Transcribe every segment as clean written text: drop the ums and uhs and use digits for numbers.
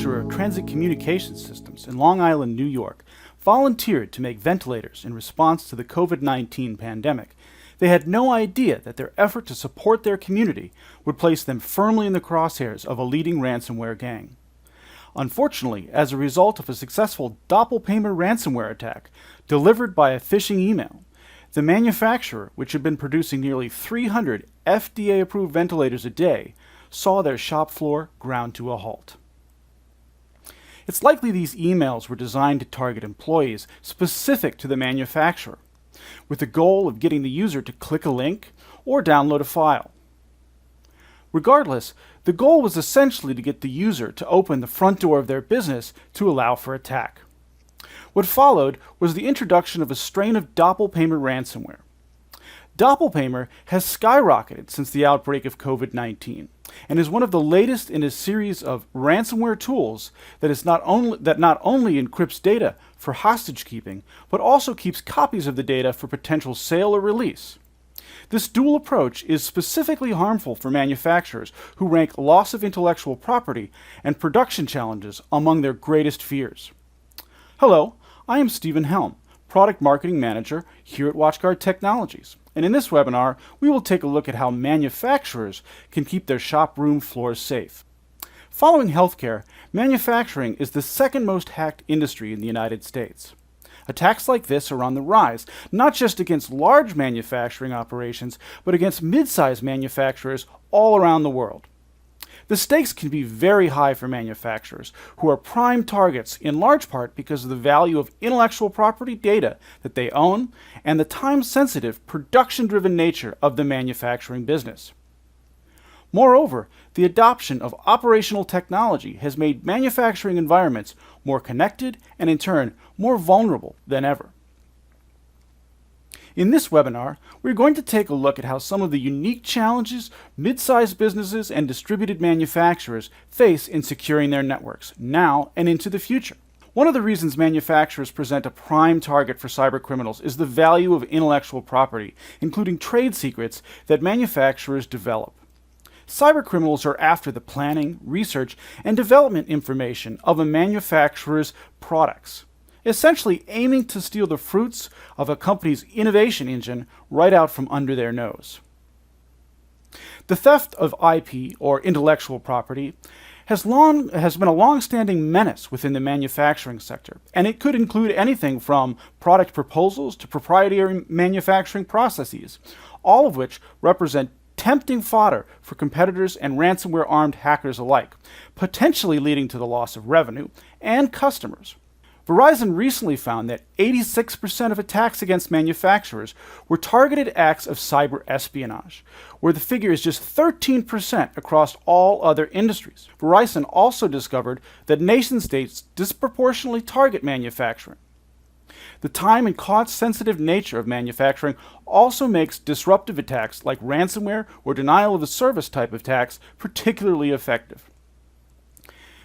manufacturer of transit communication systems in Long Island, New York, volunteered to make ventilators in response to the COVID-19 pandemic, they had no idea that their effort to support their community would place them firmly in the crosshairs of a leading ransomware gang. Unfortunately, as a result of a successful doppelpayment ransomware attack delivered by a phishing email, the manufacturer, which had been producing nearly 300 FDA-approved ventilators a day, saw their shop floor ground to a halt. It's likely these emails were designed to target employees specific to the manufacturer, with the goal of getting the user to click a link or download a file. Regardless, the goal was essentially to get the user to open the front door of their business to allow for attack. What followed was the introduction of a strain of doppelpayment ransomware. Doppelpayment has skyrocketed since the outbreak of COVID-19 and is one of the latest in a series of ransomware tools that not only encrypts data for hostage keeping, but also keeps copies of the data for potential sale or release. This dual approach is specifically harmful for manufacturers who rank loss of intellectual property and production challenges among their greatest fears. Hello, I am Stephen Helm, Product Marketing Manager here at WatchGuard Technologies. And in this webinar, we will take a look at how manufacturers can keep their shop room floors safe. Following healthcare, manufacturing is the second most hacked industry in the United States. Attacks like this are on the rise, not just against large manufacturing operations, but against mid-sized manufacturers all around the world. The stakes can be very high for manufacturers, who are prime targets in large part because of the value of intellectual property data that they own and the time-sensitive, production-driven nature of the manufacturing business. Moreover, the adoption of operational technology has made manufacturing environments more connected and, in turn, more vulnerable than ever. In this webinar, we're going to take a look at how some of the unique challenges mid-sized businesses and distributed manufacturers face in securing their networks, now and into the future. One of the reasons manufacturers present a prime target for cybercriminals is the value of intellectual property, including trade secrets that manufacturers develop. Cybercriminals are after the planning, research, and development information of a manufacturer's products, essentially aiming to steal the fruits of a company's innovation engine right out from under their nose. The theft of IP, or intellectual property, has been a long-standing menace within the manufacturing sector, and it could include anything from product proposals to proprietary manufacturing processes, all of which represent tempting fodder for competitors and ransomware-armed hackers alike, potentially leading to the loss of revenue and customers. Verizon recently found that 86% of attacks against manufacturers were targeted acts of cyber espionage, where the figure is just 13% across all other industries. Verizon also discovered that nation-states disproportionately target manufacturing. The time and cost-sensitive nature of manufacturing also makes disruptive attacks like ransomware or denial of a service type of attacks particularly effective.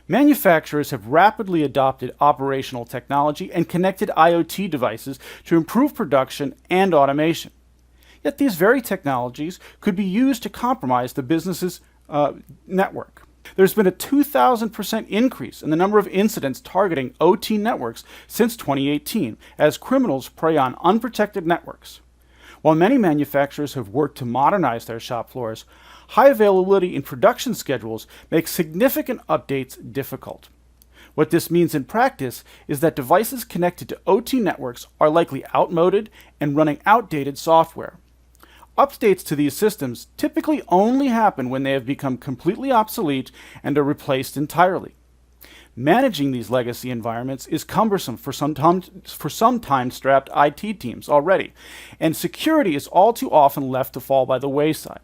Manufacturers have rapidly adopted operational technology and connected IoT devices to improve production and automation. Yet these very technologies could be used to compromise the business's network. There's been a 2,000% increase in the number of incidents targeting OT networks since 2018 as criminals prey on unprotected networks. While many manufacturers have worked to modernize their shop floors, high availability in production schedules makes significant updates difficult. What this means in practice is that devices connected to OT networks are likely outmoded and running outdated software. Updates to these systems typically only happen when they have become completely obsolete and are replaced entirely. Managing these legacy environments is cumbersome for some time-strapped IT teams already, and security is all too often left to fall by the wayside.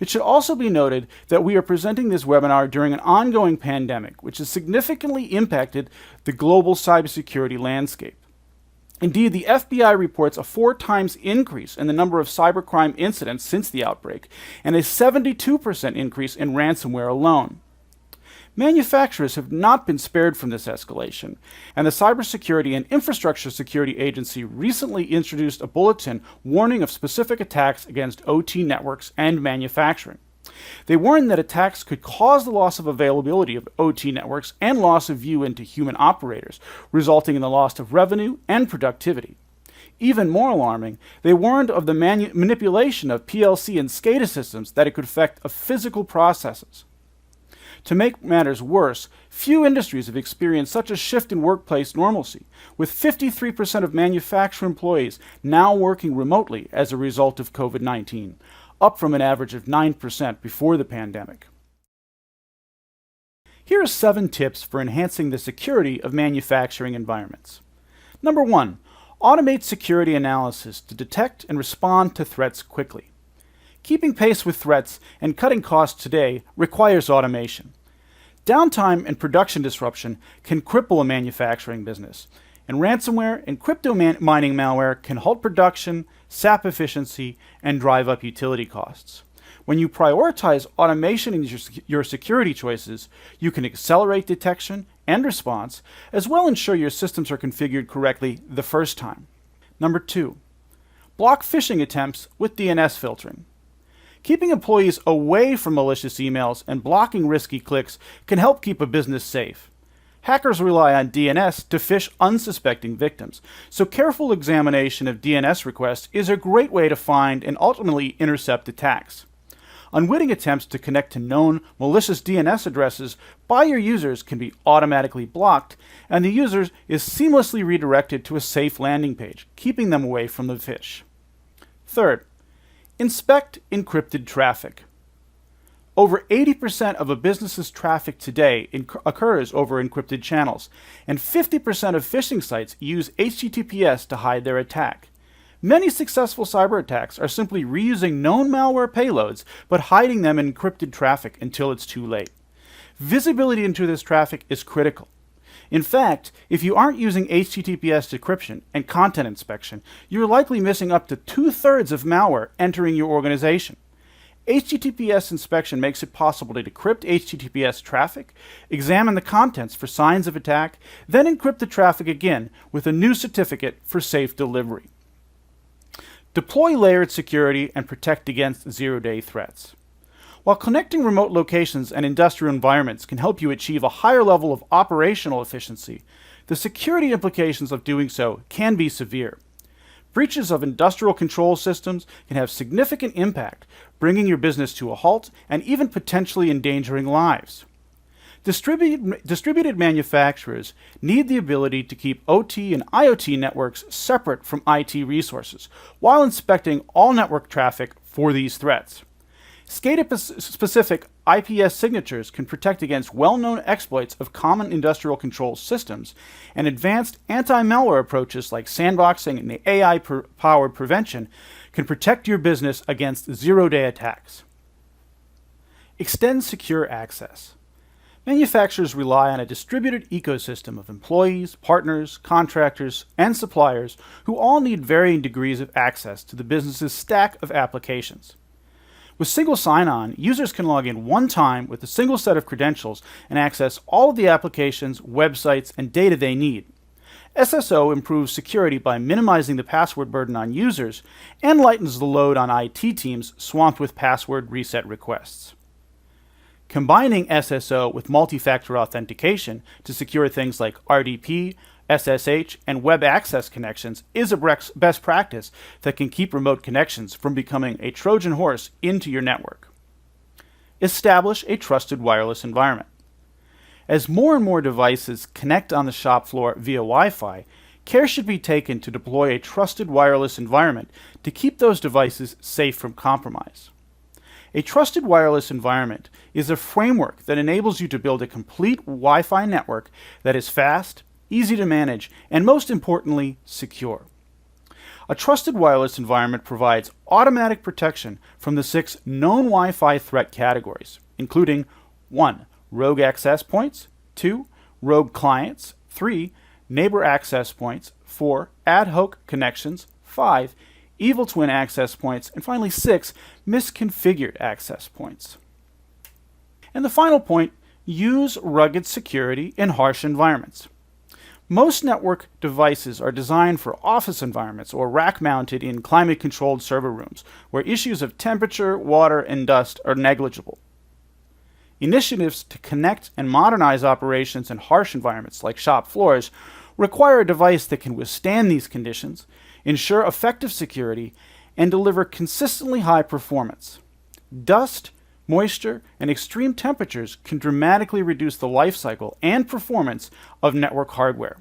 It should also be noted that we are presenting this webinar during an ongoing pandemic, which has significantly impacted the global cybersecurity landscape. Indeed, the FBI reports a 4 times increase in the number of cybercrime incidents since the outbreak, and a 72% increase in ransomware alone. Manufacturers have not been spared from this escalation, and the Cybersecurity and Infrastructure Security Agency recently introduced a bulletin warning of specific attacks against OT networks and manufacturing. They warned that attacks could cause the loss of availability of OT networks and loss of view into human operators, resulting in the loss of revenue and productivity. Even more alarming, they warned of the manipulation of PLC and SCADA systems that it could affect physical processes. To make matters worse, few industries have experienced such a shift in workplace normalcy, with 53% of manufacturer employees now working remotely as a result of COVID-19, up from an average of 9% before the pandemic. Here are 7 tips for enhancing the security of manufacturing environments. Number 1, automate security analysis to detect and respond to threats quickly. Keeping pace with threats and cutting costs today requires automation. Downtime and production disruption can cripple a manufacturing business, and ransomware and crypto mining malware can halt production, sap efficiency, and drive up utility costs. When you prioritize automation in your security choices, you can accelerate detection and response, as well as ensure your systems are configured correctly the first time. Number 2, block phishing attempts with DNS filtering. Keeping employees away from malicious emails and blocking risky clicks can help keep a business safe. Hackers rely on DNS to phish unsuspecting victims, so careful examination of DNS requests is a great way to find and ultimately intercept attacks. Unwitting attempts to connect to known malicious DNS addresses by your users can be automatically blocked, and the user is seamlessly redirected to a safe landing page, keeping them away from the phish. Third, inspect encrypted traffic. Over 80% of a business's traffic today occurs over encrypted channels, and 50% of phishing sites use HTTPS to hide their attack. Many successful cyber attacks are simply reusing known malware payloads, but hiding them in encrypted traffic until it's too late. Visibility into this traffic is critical. In fact, if you aren't using HTTPS decryption and content inspection, you're likely missing up to 2/3 of malware entering your organization. HTTPS inspection makes it possible to decrypt HTTPS traffic, examine the contents for signs of attack, then encrypt the traffic again with a new certificate for safe delivery. Deploy layered security and protect against zero-day threats. While connecting remote locations and industrial environments can help you achieve a higher level of operational efficiency, the security implications of doing so can be severe. Breaches of industrial control systems can have significant impact, bringing your business to a halt and even potentially endangering lives. Distributed manufacturers need the ability to keep OT and IoT networks separate from IT resources, while inspecting all network traffic for these threats. SCADA-specific IPS signatures can protect against well-known exploits of common industrial control systems, and advanced anti-malware approaches like sandboxing and AI-powered prevention can protect your business against zero-day attacks. Extend secure access. Manufacturers rely on a distributed ecosystem of employees, partners, contractors, and suppliers who all need varying degrees of access to the business's stack of applications. With single sign-on, users can log in one time with a single set of credentials and access all of the applications, websites, and data they need. SSO improves security by minimizing the password burden on users and lightens the load on IT teams swamped with password reset requests. Combining SSO with multi-factor authentication to secure things like RDP, SSH, and web access connections is a best practice that can keep remote connections from becoming a Trojan horse into your network. Establish a trusted wireless environment. As more and more devices connect on the shop floor via Wi-Fi, care should be taken to deploy a trusted wireless environment to keep those devices safe from compromise. A trusted wireless environment is a framework that enables you to build a complete Wi-Fi network that is fast, easy to manage, and most importantly, secure. A trusted wireless environment provides automatic protection from the 6 known Wi-Fi threat categories, including 1. Rogue access points, 2. Rogue clients, 3. Neighbor access points, 4. Ad hoc connections, 5. Evil twin access points, and finally 6. Misconfigured access points. And the final point, use rugged security in harsh environments. Most network devices are designed for office environments or rack-mounted in climate-controlled server rooms, where issues of temperature, water, and dust are negligible. Initiatives to connect and modernize operations in harsh environments like shop floors require a device that can withstand these conditions, ensure effective security, and deliver consistently high performance. Dust, moisture, and extreme temperatures can dramatically reduce the life cycle and performance of network hardware.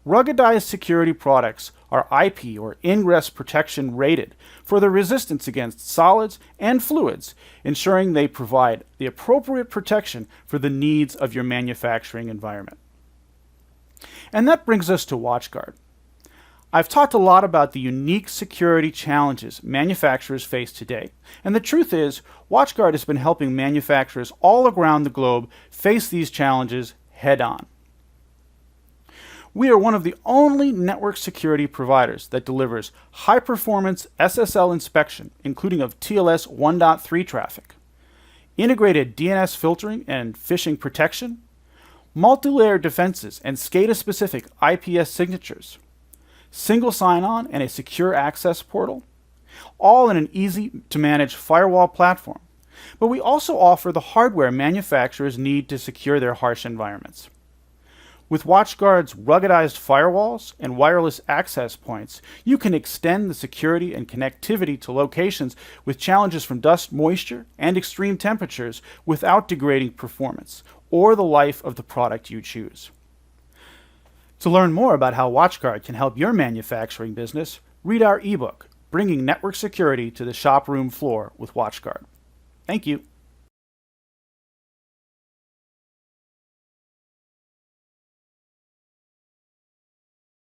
Ruggedized security products are IP or ingress protection rated for their resistance against solids and fluids, ensuring they provide the appropriate protection for the needs of your manufacturing environment. And that brings us to WatchGuard. I've talked a lot about the unique security challenges manufacturers face today, and the truth is, WatchGuard has been helping manufacturers all around the globe face these challenges head-on. We are one of the only network security providers that delivers high-performance SSL inspection, including of TLS 1.3 traffic, integrated DNS filtering and phishing protection, multi-layer defenses and SCADA-specific IPS signatures, single sign-on and a secure access portal, all in an easy-to-manage firewall platform. But we also offer the hardware manufacturers need to secure their harsh environments. With WatchGuard's ruggedized firewalls and wireless access points, you can extend the security and connectivity to locations with challenges from dust, moisture, and extreme temperatures without degrading performance or the life of the product you choose. To learn more about how WatchGuard can help your manufacturing business, read our ebook, Bringing Network Security to the Shop Room Floor with WatchGuard. Thank you.